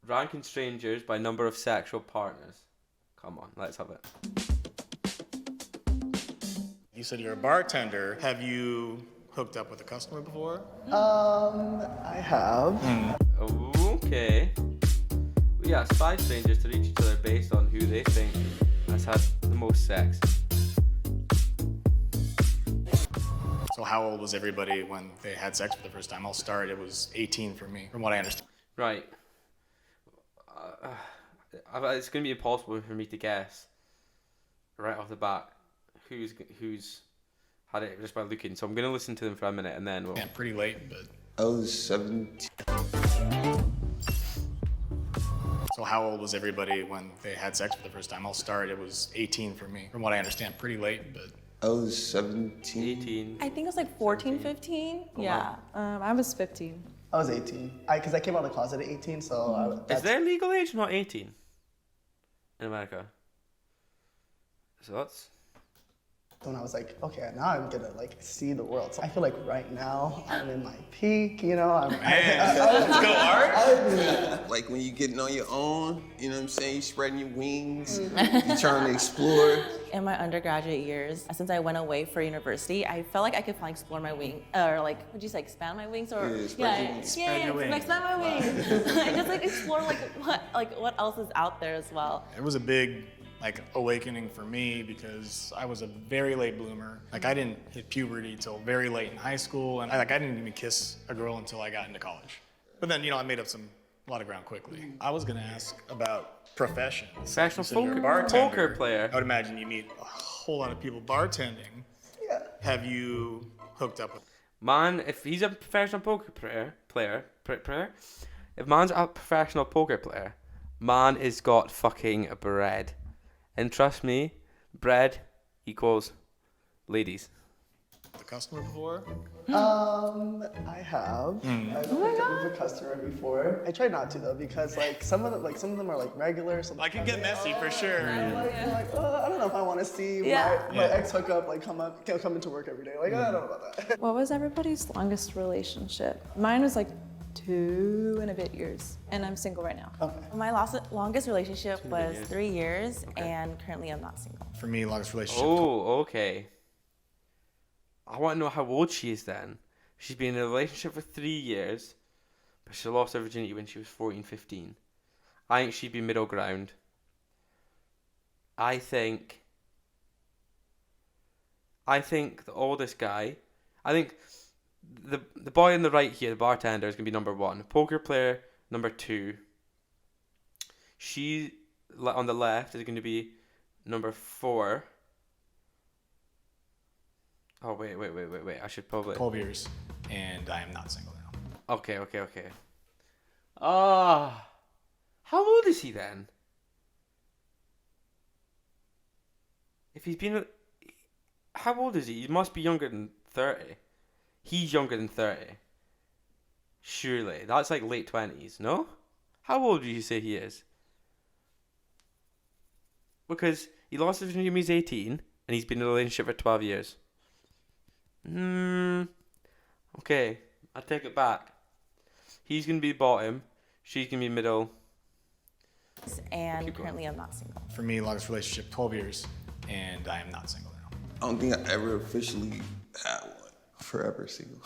Ranking strangers by number of sexual partners. Come on, let's have it. You said you're a bartender. Have you hooked up with a customer before? I have. Okay. We asked 5 strangers to reach each other based on who they think has had the most sex. So how old was everybody when they had sex for the first time? I'll start. It was 18 for me, from what I understand. Right. It's going to be impossible for me to guess right off the bat who's had it just by looking. So I'm going to listen to them for a minute and then we'll... Yeah, pretty late, but... I was 17. So how old was everybody when they had sex for the first time? I'll start. It was 18 for me, from what I understand. Pretty late, but... I was 17. 18. I think it was like 14, 15. Yeah. I was 15. I was 18. Because I came out of the closet at 18, so Is their legal age not 18 in America? So that's... when I was like, okay, now I'm gonna like see the world. So I feel like right now I'm in my peak, you know. Let's go, Art. Like when you're getting on your own, you know what I'm saying? You're spreading your wings, you're trying to explore. In my undergraduate years, since I went away for university, I felt like I could finally explore my wing, or like, would you say expand my wings, or Yeah, spread your wings. Spread your wings. expand my wings. And just like explore what else is out there as well. It was a big awakening for me because I was a very late bloomer. Like I didn't hit puberty till very late in high school, and I didn't even kiss a girl until I got into college. But then, I made up a lot of ground quickly. I was gonna ask about professions. Professional You said you're a poker bartender. player. I would imagine you meet a whole lot of people bartending. Yeah. Have you hooked up with? Man, if he's a professional poker player, if man's a professional poker player, man is got fucking bread. And trust me, bread equals ladies. The customer before? I have. I've hooked up with a customer before. I try not to though because some of them are like regular. So I can get messy for sure. I'm like, I don't know if I want to see my ex hook up come into work every day. Like I don't know about that. What was everybody's longest relationship? Mine was like 2 and a bit years, and I'm single right now. Okay. My longest relationship was 3 years, and currently I'm not single. For me, longest relationship. Oh, okay. I want to know how old she is then. She's been in a relationship for 3 years, but she lost her virginity when she was 14, 15. I think she'd be middle ground. I think the oldest guy, the boy on the right here, the bartender, is going to be number 1. Poker player, number 2. She, on the left, is going to be number 4. Oh, wait. I should probably... 12 years, and I am not single now. Okay. How old is he then? If he's been... How old is he? He must be younger than 30. He's younger than 30. Surely. That's like late 20s, no? How old would you say he is? Because he lost his virginity when he was 18, and he's been in a relationship for 12 years. Okay, I take it back. He's going to be bottom, she's going to be middle. And currently I'm not single. For me, longest relationship, 12 years, and I am not single now. I don't think I ever officially had one. Forever single.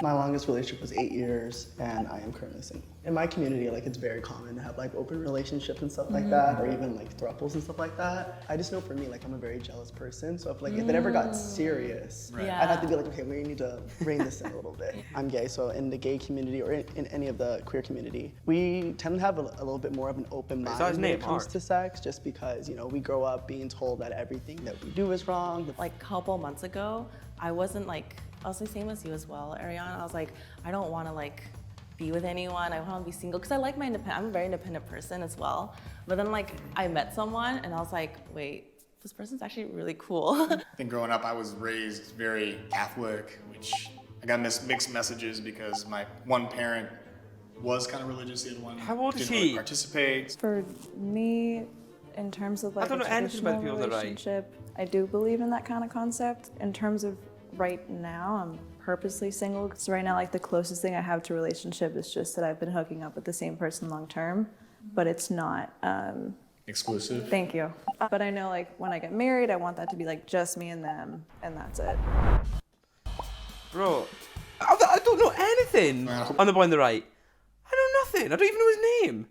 My longest relationship was 8 years, and I am currently single. In my community, it's very common to have open relationships and stuff like that, or even thruples and stuff like that. I just know for me, I'm a very jealous person, so if it ever got serious, Right. I'd have to be okay, we need to rein this in a little bit. I'm gay, so in the gay community or in any of the queer community, we tend to have a little bit more of an open mind when it comes to sex, just because we grow up being told that everything that we do is wrong. Like a couple months ago, I was the same as you as well, Ariana. I was like, I don't want to be with anyone. I want to be single because I like my independent. I'm a very independent person as well. But then I met someone and I was like, wait, this person's actually really cool. I think growing up, I was raised very Catholic, which I got mixed messages because my one parent was kind of religious. The other one How old is didn't really he? participate. For me, in terms of I don't know a anything about the traditional people on the right. relationship, I do believe in that kind of concept. In terms of right now, I'm purposely single. So right now, like the closest thing I have to a relationship is just that I've been hooking up with the same person long term, but it's not. Exclusive. Thank you. But I know like when I get married, I want that to be like just me and them, and that's it. Bro, I don't know anything on the boy on the right. I know nothing. I don't even know his name.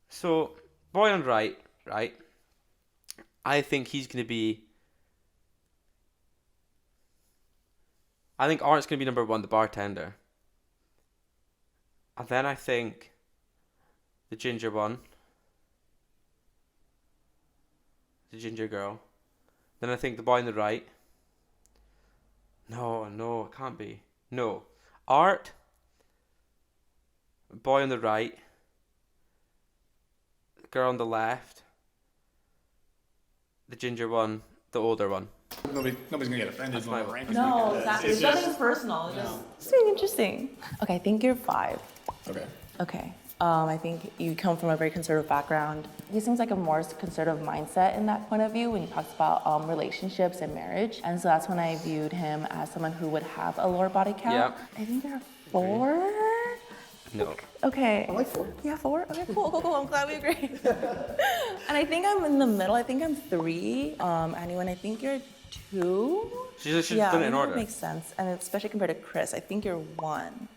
So, boy on the right, I think he's going to be... I think Art's going to be number 1, the bartender. And then I think the ginger one. The ginger girl. Then I think the boy on the right. No, it can't be. No. Art. Boy on the right. Girl on the left. The ginger one. The older one. Nobody's gonna get offended when I rank it. No, it's nothing personal. It's just interesting. Okay, I think you're 5. Okay. Okay. I think you come from a very conservative background. He seems like a more conservative mindset in that point of view when he talks about relationships and marriage. And so that's when I viewed him as someone who would have a lower body count. Yeah. I think you're 4. No. Okay. I'm like 4. Yeah, 4? Okay, cool. I'm glad we agree. And I think I'm in the middle. I think I'm 3. Anyone, I think you're 2. She's Yeah, done it I in think order. that makes sense. And especially compared to Chris, I think you're 1.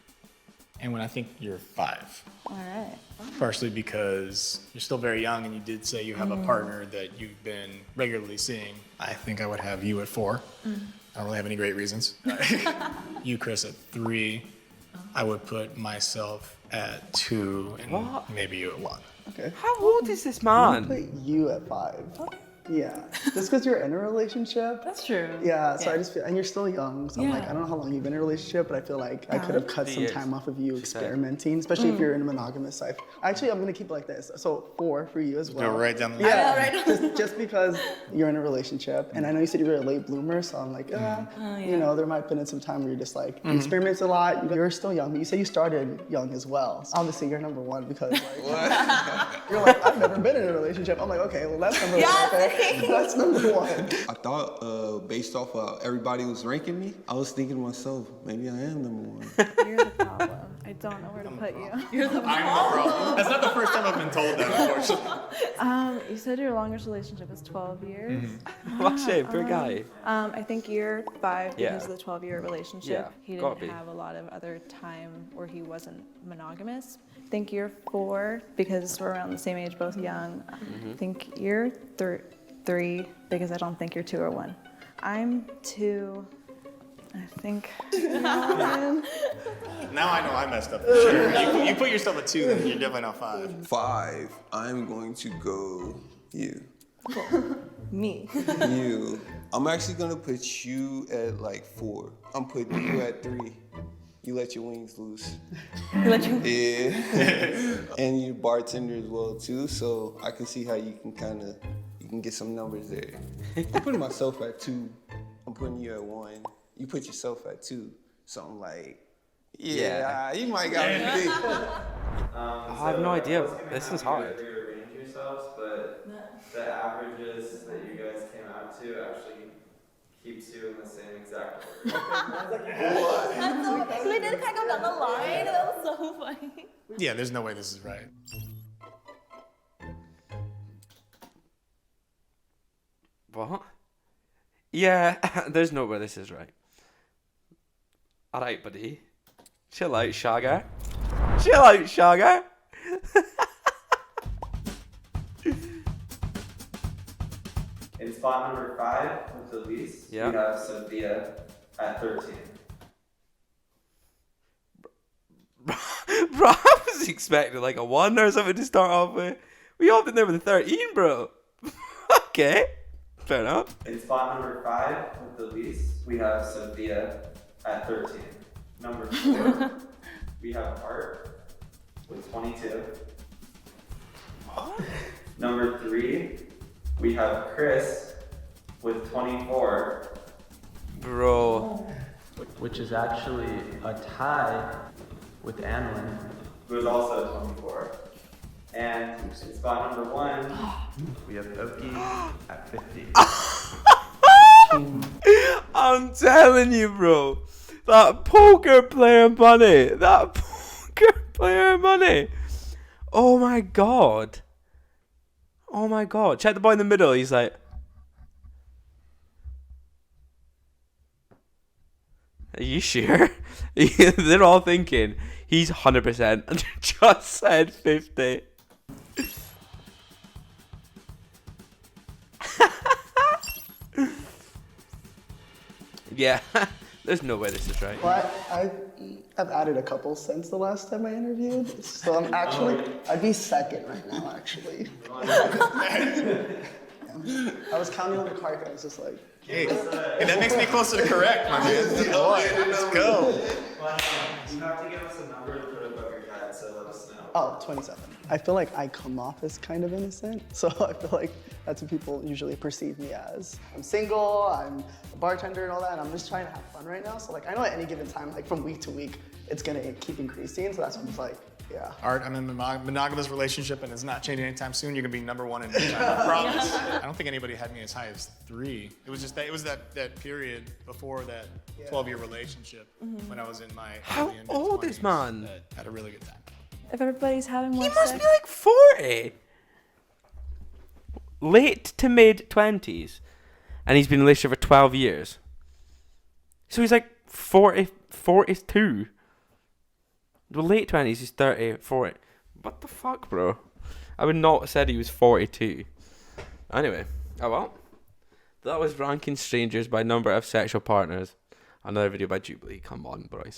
And when I think you're 5. All right. Partially because you're still very young and you did say you have a partner that you've been regularly seeing. I think I would have you at 4. I don't really have any great reasons. You, Chris, at 3. I would put myself at 2 and What? maybe you at 1. Okay. How old is this I'm man? gonna put you at 5. Yeah. Just because you're in a relationship. That's true. Yeah, so I just feel, and you're still young, so I'm like, Yeah. I don't know how long you've been in a relationship, but I feel like I could have cut 3 some years, time off of you she said. experimenting, especially if you're in a monogamous life. Actually, I'm gonna keep it like this. So 4 for you as well. Go right down the Yeah, just because you're in a relationship, and I know you said you were a late bloomer, so I'm like, you know, there might have been some time where you're just like, you experiment a lot. You're still young, but you say you started young as well. So obviously, you're number 1 because like, you're like, I've never been in a relationship. I'm like, okay, well that's number 1. Okay, that's number 1. I thought, based off of everybody was ranking me, I was thinking to myself, maybe I am number 1. You're the problem. I don't know where to put you. I'm the problem. That's not the first time I've been told that, unfortunately. You said your longest relationship is 12 years. What a shame, poor guy. I think you're 5 Yeah. because of the 12-year relationship. Yeah, He gotta didn't be. have a lot of other time where he wasn't monogamous. I think you're 4 because we're around the same age, both young. I think you're 3 because I don't think you're 2 or 1. I'm 2. I think. Now I know I messed up. Sure. You put yourself at 2, then you're definitely not 5. 5, I'm going to go you. Me. You. I'm actually gonna put you at like 4. I'm putting you at 3. You let your wings loose. Yeah. And you're bartender as well too, so I can see how you can get some numbers there. I'm putting myself at 2. I'm putting you at 1. You put yourself at 2. So I'm like, yeah, you might got me big. I have no idea. This is hard. Rearrange yourselves, but the averages that you guys came out to actually keeps you in the same exact order. That's so funny. We did kind of go down the line. That was so funny. Yeah, there's no way this is right. What? Yeah, there's no way this is right. Alright, buddy. Chill out, Shagger. Chill out, Shagger. In spot number 5 with the least, Yeah. we have Sophia at 13. Bro, I was expecting like a 1 or something to start off with. We all been there with a 13, bro. Okay. Fair enough. In spot number 5 with the least, we have Sophia at 13. Number 4, we have Art with 22. Number 3, we have Chris with 24. Bro. Which is actually a tie with Anlin. Who is also 24. And in spot number 1, We have Oki at 50. I'm telling you, bro. That poker player money. That poker player money. Oh my god. Oh my god. Check the boy in the middle. He's like, are you sure? They're all thinking he's 100% just said 50. Yeah, there's no way this is right. Well, I've added a couple since the last time I interviewed, so I'm actually, I'd be second right now, actually. I was counting on the card, I was just like, Hey, that makes me closer to correct, my man. Good boy. Let's go. You have to give us a number to put above your head, so let us know. oh, 27. I feel like I come off as kind of innocent, so I feel like that's what people usually perceive me as. I'm single, I'm a bartender and all that, and I'm just trying to have fun right now. So like, I know at any given time, like from week to week, it's gonna keep increasing. So that's what I'm just like, yeah. Art, I'm in a monogamous relationship and it's not changing anytime soon. You're gonna be number one in no time. I promise. I don't think anybody had me as high as 3. It was just that that period before that 12-year relationship when I was in my How early and old mid-20s is man? that had a really good time. If everybody's having more He must sex, be like 40. Late to mid 20s. And he's been in a relationship for 12 years. So he's like 42. The late 20s, he's 30, 40. What the fuck, bro? I would not have said he was 42. Anyway, oh well. That was ranking strangers by number of sexual partners. Another video by Jubilee. Come on, boys.